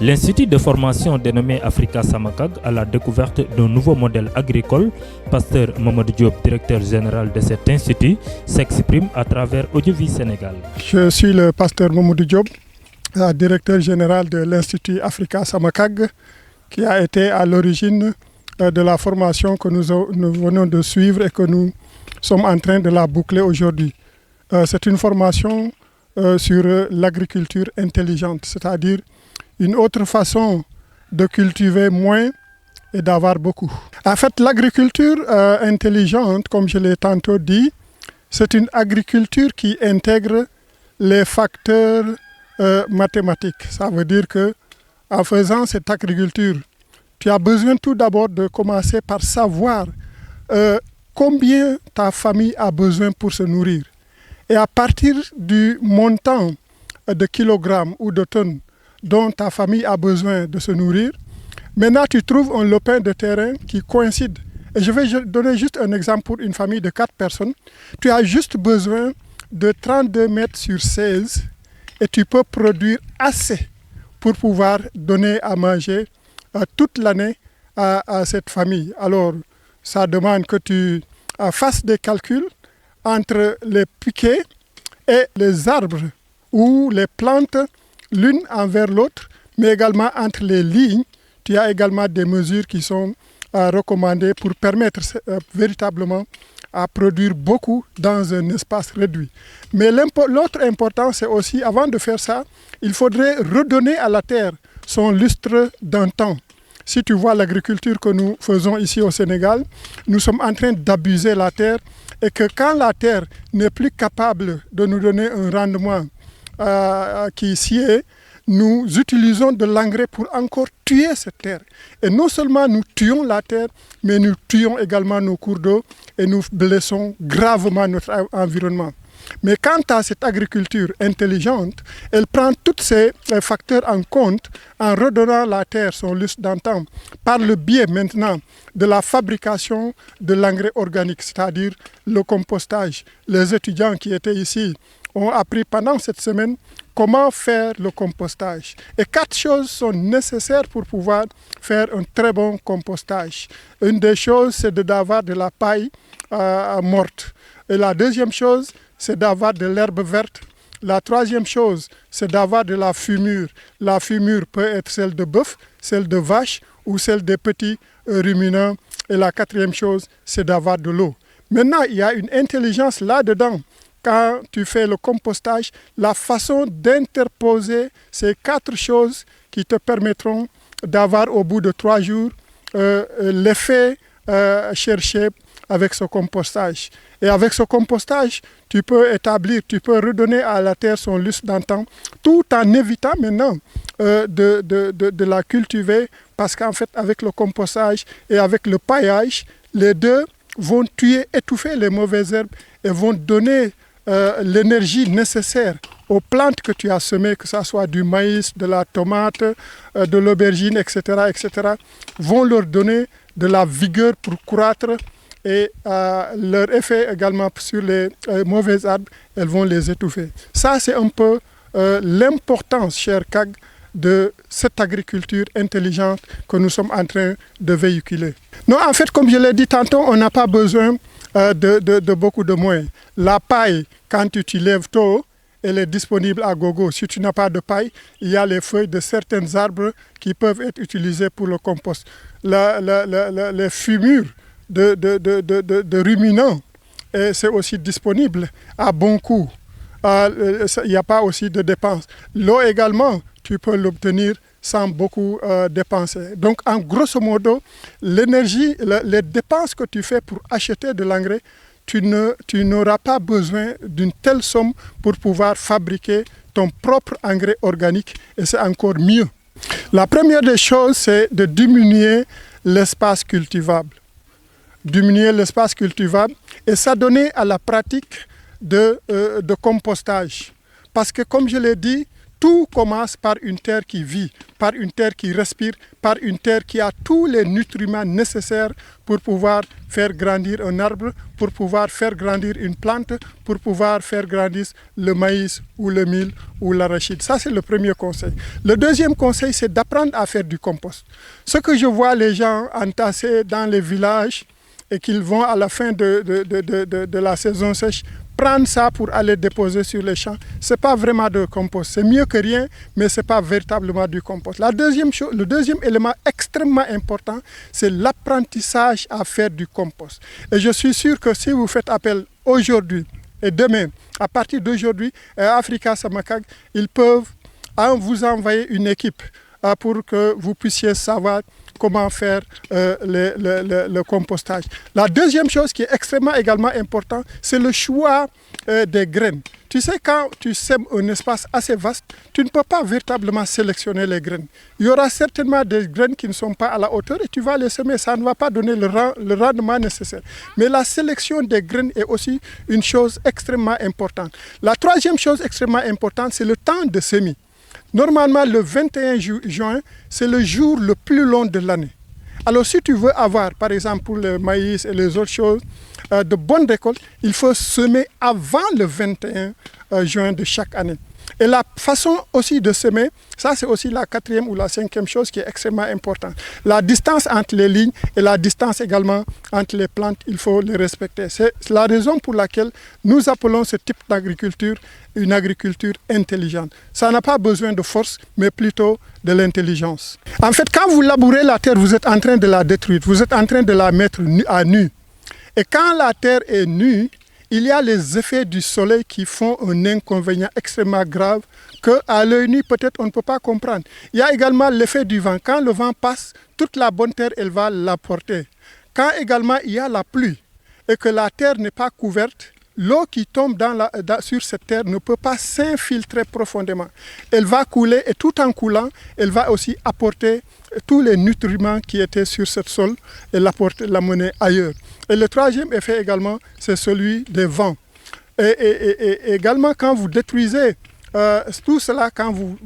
L'Institut de formation dénommé Africa Samakag à la découverte d'un nouveau modèle agricole. Pasteur Mamadou Diop, directeur général de cet institut, s'exprime à travers Audiovie Sénégal. Je suis le pasteur Mamadou Diop, directeur général de l'Institut Africa Samakag, qui a été à l'origine de la formation que nous venons de suivre et que nous sommes en train de la boucler aujourd'hui. C'est une formation sur l'agriculture intelligente, c'est-à-dire une autre façon de cultiver moins et d'avoir beaucoup. En fait, l'agriculture intelligente, comme je l'ai tantôt dit, c'est une agriculture qui intègre les facteurs mathématiques. Ça veut dire que en faisant cette agriculture, tu as besoin tout d'abord de commencer par savoir combien ta famille a besoin pour se nourrir. Et à partir du montant de kilogrammes ou de tonnes dont ta famille a besoin de se nourrir, maintenant tu trouves un lopin de terrain qui coïncide. Et je vais donner juste un exemple pour une famille de 4 personnes. Tu as juste besoin de 32 mètres sur 16 et tu peux produire assez pour pouvoir donner à manger toute l'année à cette famille. Alors, ça demande que tu fasses des calculs entre les piquets et les arbres ou les plantes l'une envers l'autre, mais également entre les lignes. Tu as également des mesures qui sont recommandées pour permettre véritablement à produire beaucoup dans un espace réduit. Mais l'autre important, c'est aussi, avant de faire ça, il faudrait redonner à la terre son lustre d'antan. Si tu vois l'agriculture que nous faisons ici au Sénégal, nous sommes en train d'abuser la terre et que quand la terre n'est plus capable de nous donner un rendement qui sied, nous utilisons de l'engrais pour encore tuer cette terre. Et non seulement nous tuons la terre, mais nous tuons également nos cours d'eau et nous blessons gravement notre environnement. Mais quant à cette agriculture intelligente, elle prend tous ces facteurs en compte en redonnant la terre son lustre d'antan par le biais maintenant de la fabrication de l'engrais organique, c'est-à-dire le compostage. Les étudiants qui étaient ici ont appris pendant cette semaine comment faire le compostage. Et 4 choses sont nécessaires pour pouvoir faire un très bon compostage. Une des choses, c'est d'avoir de la paille morte. Et la deuxième chose, c'est d'avoir de l'herbe verte. La troisième chose, c'est d'avoir de la fumure. La fumure peut être celle de bœuf, celle de vache ou celle des petits ruminants. Et la quatrième chose, c'est d'avoir de l'eau. Maintenant, il y a une intelligence là-dedans. Quand tu fais le compostage, la façon d'interposer ces 4 choses qui te permettront d'avoir au bout de 3 jours l'effet cherché avec ce compostage. Et avec ce compostage, tu peux redonner à la terre son lustre d'antan, tout en évitant maintenant de la cultiver, parce qu'en fait, avec le compostage et avec le paillage, les deux vont étouffer les mauvaises herbes et vont donner l'énergie nécessaire aux plantes que tu as semées, que ce soit du maïs, de la tomate, de l'aubergine, etc., vont leur donner de la vigueur pour croître et leur effet également sur les mauvaises arbres, elles vont les étouffer. Ça, c'est un peu l'importance, cher CAG, de cette agriculture intelligente que nous sommes en train de véhiculer. Non, en fait, comme je l'ai dit tantôt, on n'a pas besoin de beaucoup de moyens. La paille, quand tu t'y lèves tôt, elle est disponible à gogo. Si tu n'as pas de paille, il y a les feuilles de certains arbres qui peuvent être utilisées pour le compost. Les fumures de ruminants, c'est aussi disponible à bon coût. Il n'y a pas aussi de dépenses. L'eau également, tu peux l'obtenir sans beaucoup dépenser. Donc, en grosso modo, l'énergie, les dépenses que tu fais pour acheter de l'engrais, tu n'auras pas besoin d'une telle somme pour pouvoir fabriquer ton propre engrais organique, et c'est encore mieux. La première des choses, c'est de diminuer l'espace cultivable. Diminuer l'espace cultivable et s'adonner à la pratique de compostage. Parce que, comme je l'ai dit, Tout commence par une terre qui vit, par une terre qui respire, par une terre qui a tous les nutriments nécessaires pour pouvoir faire grandir un arbre, pour pouvoir faire grandir une plante, pour pouvoir faire grandir le maïs ou le mil ou l'arachide. Ça, c'est le premier conseil. Le deuxième conseil, c'est d'apprendre à faire du compost. Ce que je vois les gens entassés dans les villages et qu'ils vont à la fin de la saison sèche prendre ça pour aller déposer sur les champs, ce n'est pas vraiment de compost. C'est mieux que rien, mais ce n'est pas véritablement du compost. Le deuxième élément extrêmement important, c'est l'apprentissage à faire du compost. Et je suis sûr que si vous faites appel aujourd'hui et demain, à partir d'aujourd'hui, Africa Samakag, ils peuvent vous envoyer une équipe pour que vous puissiez savoir comment faire le compostage. La deuxième chose qui est extrêmement également importante, c'est le choix des graines. Tu sais, quand tu sèmes un espace assez vaste, tu ne peux pas véritablement sélectionner les graines. Il y aura certainement des graines qui ne sont pas à la hauteur et tu vas les semer, ça ne va pas donner le rendement nécessaire. Mais la sélection des graines est aussi une chose extrêmement importante. La troisième chose extrêmement importante, c'est le temps de semis. Normalement, le 21 juin, c'est le jour le plus long de l'année. Alors, si tu veux avoir, par exemple, pour le maïs et les autres choses, de bonnes récoltes, il faut semer avant le 21 juin de chaque année. Et la façon aussi de semer, ça c'est aussi la quatrième ou la cinquième chose qui est extrêmement importante. La distance entre les lignes et la distance également entre les plantes, il faut les respecter. C'est la raison pour laquelle nous appelons ce type d'agriculture une agriculture intelligente. Ça n'a pas besoin de force, mais plutôt de l'intelligence. En fait, quand vous labourez la terre, vous êtes en train de la détruire, vous êtes en train de la mettre à nu. Et quand la terre est nue, il y a les effets du soleil qui font un inconvénient extrêmement grave qu'à l'œil nu, peut-être on ne peut pas comprendre. Il y a également l'effet du vent. Quand le vent passe, toute la bonne terre, elle va l'apporter. Quand également il y a la pluie et que la terre n'est pas couverte, l'eau qui tombe sur cette terre ne peut pas s'infiltrer profondément. Elle va couler et tout en coulant, elle va aussi apporter tous les nutriments qui étaient sur ce sol et l'amener ailleurs. Et le troisième effet également, c'est celui des vents. Et également, quand vous détruisez tout cela, quand vous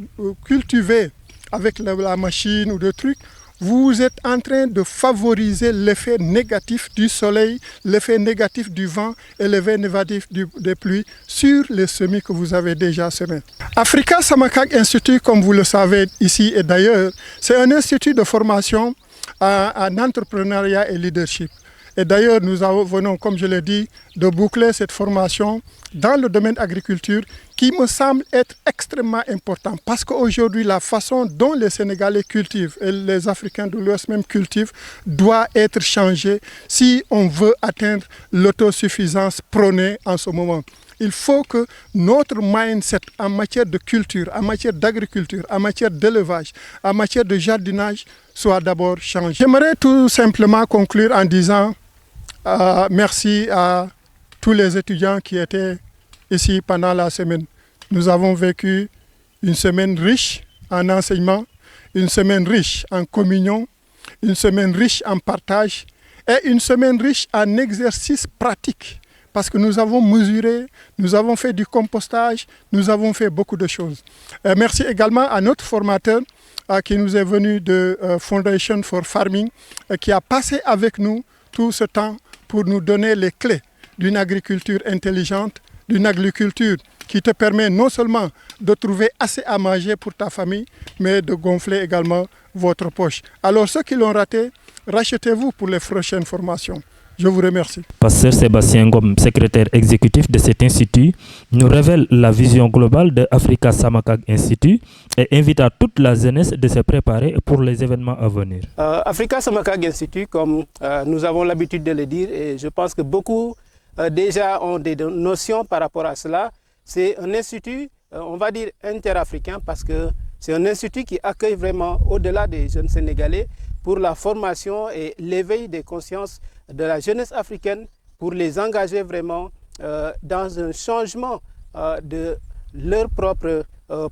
cultivez avec la machine ou des trucs, vous êtes en train de favoriser l'effet négatif du soleil, l'effet négatif du vent et l'effet négatif des pluies sur les semis que vous avez déjà semés. Africa Samakag Institute, comme vous le savez ici et d'ailleurs, c'est un institut de formation en entrepreneuriat et leadership. Et d'ailleurs, nous venons, comme je l'ai dit, de boucler cette formation dans le domaine de l'agriculture qui me semble être extrêmement important parce qu'aujourd'hui, la façon dont les Sénégalais cultivent et les Africains de l'Ouest même cultivent doit être changée si on veut atteindre l'autosuffisance prônée en ce moment. Il faut que notre mindset en matière de culture, en matière d'agriculture, en matière d'élevage, en matière de jardinage soit d'abord changé. J'aimerais tout simplement conclure en disant merci à tous les étudiants qui étaient ici pendant la semaine. Nous avons vécu une semaine riche en enseignement, une semaine riche en communion, une semaine riche en partage et une semaine riche en exercice pratique. Parce que nous avons mesuré, nous avons fait du compostage, nous avons fait beaucoup de choses. Merci également à notre formateur qui nous est venu de Foundation for Farming, qui a passé avec nous tout ce temps pour nous donner les clés d'une agriculture intelligente, d'une agriculture qui te permet non seulement de trouver assez à manger pour ta famille, mais de gonfler également votre poche. Alors ceux qui l'ont raté, rachetez-vous pour les prochaines formations. Je vous remercie. Pasteur Sébastien Ngom, secrétaire exécutif de cet institut, nous révèle la vision globale de Africa Samakag Institute et invite à toute la jeunesse de se préparer pour les événements à venir. Africa Samakag Institute, comme nous avons l'habitude de le dire, et je pense que beaucoup déjà ont des notions par rapport à cela, c'est un institut, on va dire interafricain, parce que c'est un institut qui accueille vraiment au-delà des jeunes Sénégalais pour la formation et l'éveil des consciences de la jeunesse africaine pour les engager vraiment dans un changement de leur propre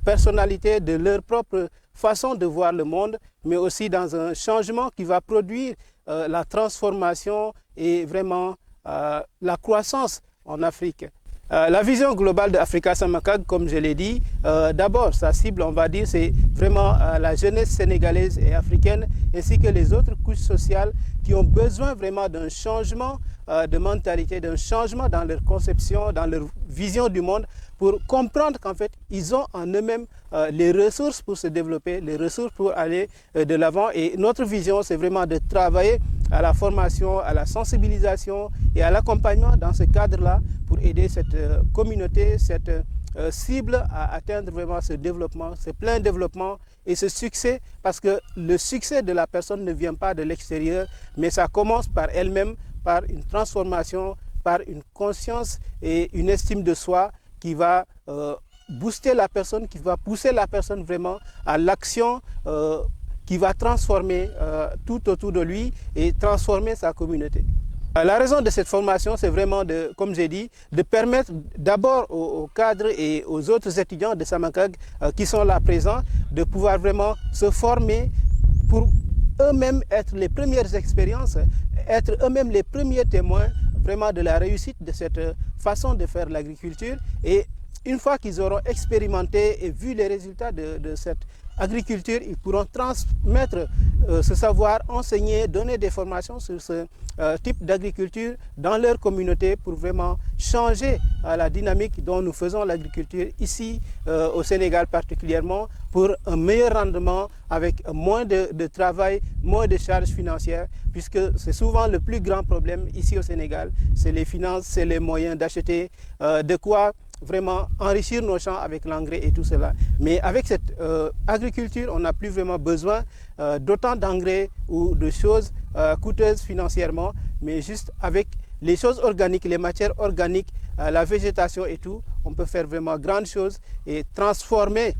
personnalité, de leur propre façon de voir le monde, mais aussi dans un changement qui va produire la transformation et vraiment la croissance en Afrique. La vision globale d'Africa Samakag, comme je l'ai dit, d'abord sa cible, on va dire, c'est vraiment la jeunesse sénégalaise et africaine, ainsi que les autres couches sociales qui ont besoin vraiment d'un changement de mentalité, d'un changement dans leur conception, dans leur vision du monde, pour comprendre qu'en fait, ils ont en eux-mêmes les ressources pour se développer, les ressources pour aller de l'avant. Et notre vision, c'est vraiment de travailler à la formation, à la sensibilisation et à l'accompagnement dans ce cadre-là pour aider cette communauté, cette cible à atteindre vraiment ce développement, ce plein développement et ce succès, parce que le succès de la personne ne vient pas de l'extérieur, mais ça commence par elle-même, par une transformation, par une conscience et une estime de soi qui va booster la personne, qui va pousser la personne vraiment à l'action qui va transformer tout autour de lui et transformer sa communauté. La raison de cette formation, c'est vraiment, comme j'ai dit, de permettre d'abord aux cadres et aux autres étudiants de Samakag qui sont là présents, de pouvoir vraiment se former pour eux-mêmes être les premières expériences, être eux-mêmes les premiers témoins vraiment de la réussite de cette façon de faire l'agriculture. Et une fois qu'ils auront expérimenté et vu les résultats de cette agriculture, ils pourront transmettre ce savoir, enseigner, donner des formations sur ce type d'agriculture dans leur communauté pour vraiment changer la dynamique dont nous faisons l'agriculture ici au Sénégal particulièrement, pour un meilleur rendement avec moins de travail, moins de charges financières, puisque c'est souvent le plus grand problème ici au Sénégal, c'est les finances, c'est les moyens d'acheter de quoi vraiment enrichir nos champs avec l'engrais et tout cela. Mais avec cette agriculture, on n'a plus vraiment besoin d'autant d'engrais ou de choses coûteuses financièrement, mais juste avec les choses organiques, les matières organiques, la végétation et tout, on peut faire vraiment grandes choses et transformer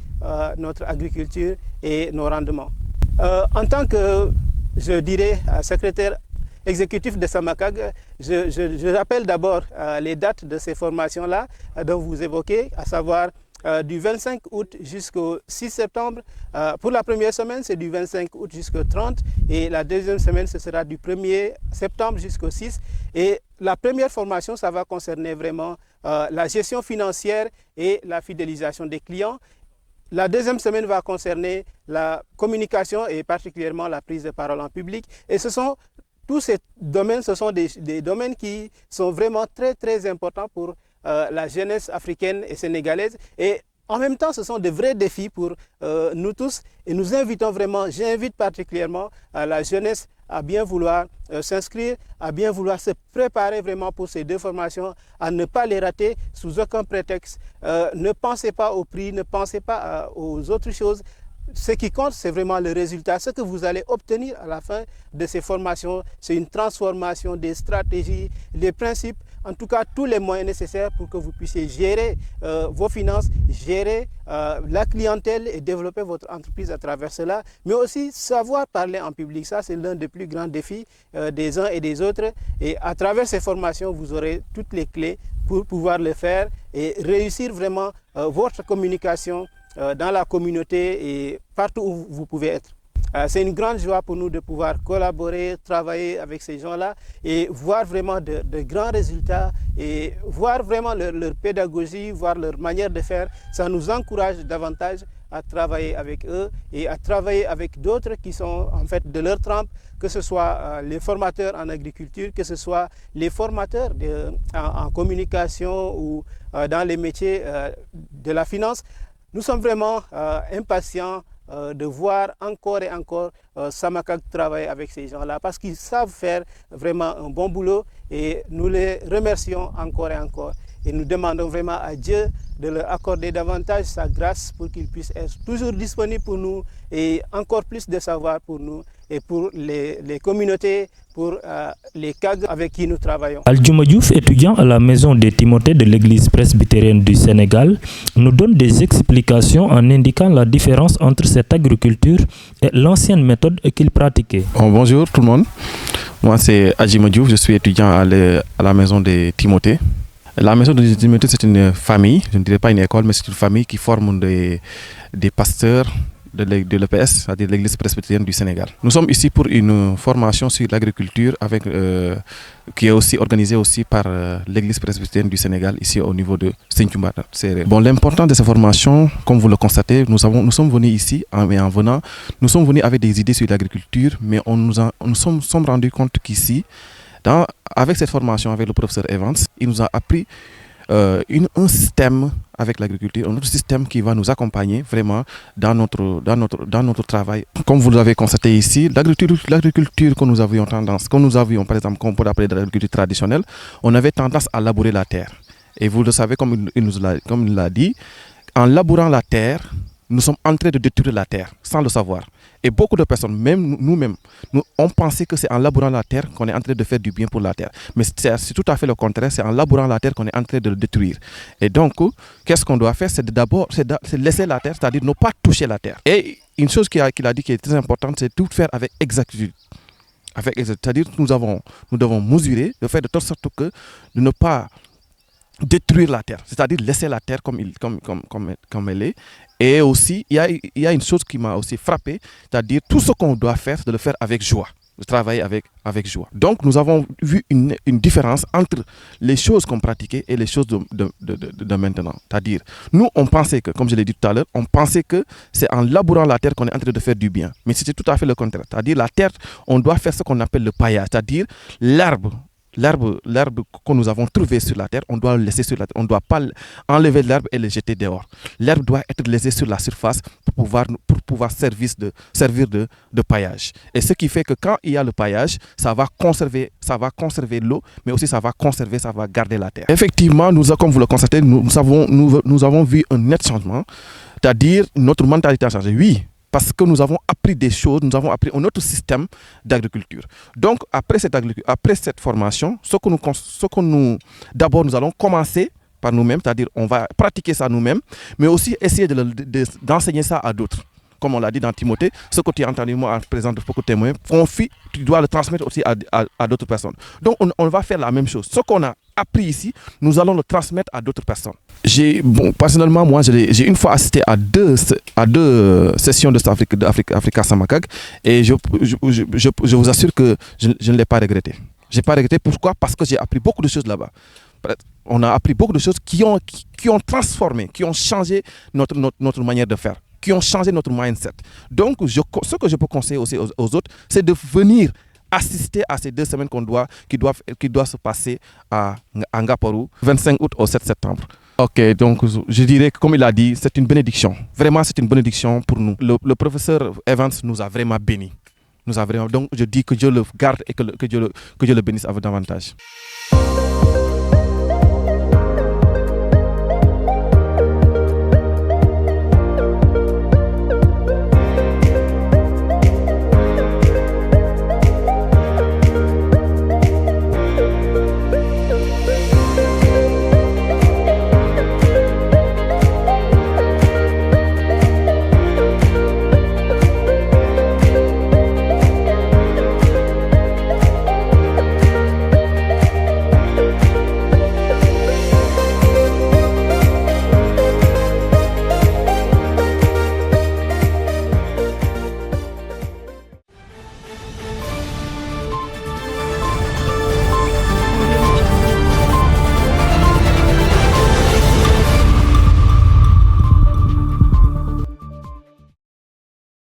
notre agriculture et nos rendements. En tant que, je dirais, secrétaire exécutif de Samakag, je rappelle d'abord les dates de ces formations-là dont vous évoquez, à savoir du 25 août jusqu'au 6 septembre. Pour la première semaine, c'est du 25 août jusqu'au 30 et la deuxième semaine, ce sera du 1er septembre jusqu'au 6. Et la première formation, ça va concerner vraiment la gestion financière et la fidélisation des clients. La deuxième semaine va concerner la communication et particulièrement la prise de parole en public. Et tous ces domaines, ce sont des domaines qui sont vraiment très très importants pour la jeunesse africaine et sénégalaise. Et en même temps, ce sont de vrais défis pour nous tous. Et nous invitons vraiment, j'invite particulièrement la jeunesse à bien vouloir s'inscrire, à bien vouloir se préparer vraiment pour ces deux formations, à ne pas les rater sous aucun prétexte. Ne pensez pas au prix, ne pensez pas aux autres choses. Ce qui compte, c'est vraiment le résultat. Ce que vous allez obtenir à la fin de ces formations, c'est une transformation des stratégies, des principes, en tout cas tous les moyens nécessaires pour que vous puissiez gérer vos finances, gérer la clientèle et développer votre entreprise à travers cela, mais aussi savoir parler en public. Ça, c'est l'un des plus grands défis des uns et des autres. Et à travers ces formations, vous aurez toutes les clés pour pouvoir le faire et réussir vraiment votre communication dans la communauté et partout où vous pouvez être. C'est une grande joie pour nous de pouvoir collaborer, travailler avec ces gens-là et voir vraiment de grands résultats et voir vraiment leur pédagogie, voir leur manière de faire. Ça nous encourage davantage à travailler avec eux et à travailler avec d'autres qui sont en fait de leur trempe, que ce soit les formateurs en agriculture, que ce soit les formateurs en communication ou dans les métiers de la finance. Nous sommes vraiment impatients de voir encore et encore Samakag travailler avec ces gens-là parce qu'ils savent faire vraiment un bon boulot et nous les remercions encore et encore. Et nous demandons vraiment à Dieu de leur accorder davantage sa grâce pour qu'ils puissent être toujours disponibles pour nous et encore plus de savoir pour nous et pour les communautés, pour les CAG avec qui nous travaillons. Aldiouma Diouf, étudiant à la maison des Timothées de l'église presbytérienne du Sénégal, nous donne des explications en indiquant la différence entre cette agriculture et l'ancienne méthode qu'il pratiquait. Bonjour tout le monde, moi c'est Aldiouma Diouf, je suis étudiant à la maison des Timothées. La maison des Timothées, c'est une famille, je ne dirais pas une école, mais c'est une famille qui forme des pasteurs, de l'EPS, c'est-à-dire l'Église presbytérienne du Sénégal. Nous sommes ici pour une formation sur l'agriculture qui est aussi organisée aussi par l'Église presbytérienne du Sénégal ici au niveau de Sinthiouba. Bon, l'important de cette formation, comme vous le constatez, nous sommes venus ici nous sommes venus avec des idées sur l'agriculture, mais nous sommes rendus compte qu'ici, avec cette formation avec le professeur Evans, il nous a appris un système avec l'agriculture, un autre système qui va nous accompagner vraiment dans notre travail. Comme vous l'avez constaté ici, l'agriculture que nous avions par exemple, qu'on peut appeler de l'agriculture traditionnelle, on avait tendance à labourer la terre. Et vous le savez, comme il l'a dit, en labourant la terre, nous sommes en train de détruire la terre sans le savoir. Et beaucoup de personnes, même nous-mêmes, on pensait que c'est en labourant la terre qu'on est en train de faire du bien pour la terre. Mais c'est tout à fait le contraire, c'est en labourant la terre qu'on est en train de le détruire. Et donc, qu'est-ce qu'on doit faire? C'est d'abord laisser la terre, c'est-à-dire ne pas toucher la terre. Et une chose qu'il a dit qui est très importante, c'est tout faire avec exactitude. C'est-à-dire que nous devons mesurer, de faire de telle sorte que de ne pas détruire la terre, c'est-à-dire laisser la terre comme elle est. Et aussi, il y a une chose qui m'a aussi frappé, c'est-à-dire tout ce qu'on doit faire, c'est de le faire avec joie, de travailler avec joie. Donc nous avons vu une différence entre les choses qu'on pratiquait et les choses de maintenant. C'est-à-dire, nous on pensait que, comme je l'ai dit tout à l'heure, on pensait que c'est en labourant la terre qu'on est en train de faire du bien. Mais c'était tout à fait le contraire. C'est-à-dire la terre, on doit faire ce qu'on appelle le paillage, c'est-à-dire l'herbe que nous avons trouvé sur la terre, on doit le laisser sur la terre. On ne doit pas enlever l'herbe et le jeter dehors. L'herbe doit être laissée sur la surface pour pouvoir servir de paillage. Et ce qui fait que quand il y a le paillage, ça va conserver l'eau, mais aussi ça va garder la terre. Effectivement, comme vous le constatez, nous avons vu un net changement, c'est-à-dire notre mentalité a changé. Oui. Parce que nous avons appris des choses, nous avons appris un autre système d'agriculture. Donc, après cette formation, d'abord, nous allons commencer par nous-mêmes, c'est-à-dire on va pratiquer ça nous-mêmes, mais aussi essayer d'enseigner ça à d'autres. Comme on l'a dit dans Timothée, ce que tu as entendu moi présent de beaucoup de témoins, confie, tu dois le transmettre aussi à d'autres personnes. Donc on va faire la même chose. Ce qu'on a appris ici, nous allons le transmettre à d'autres personnes. Personnellement, moi, j'ai une fois assisté à deux sessions de Africa Samakag et je vous assure que je ne l'ai pas regretté. Je n'ai pas regretté. Pourquoi? Parce que j'ai appris beaucoup de choses là-bas. On a appris beaucoup de choses qui ont transformé, qui ont changé notre manière de faire, qui ont changé notre mindset. Donc, ce que je peux conseiller aussi aux autres, c'est de venir assister à ces 2 semaines qui doivent se passer à Ngaparou, 25 août au 7 septembre. Ok, donc je dirais que comme il a dit, c'est une bénédiction. Vraiment, c'est une bénédiction pour nous. Le professeur Evans nous a vraiment bénis. Donc je dis que Dieu le garde et que Dieu le bénisse davantage.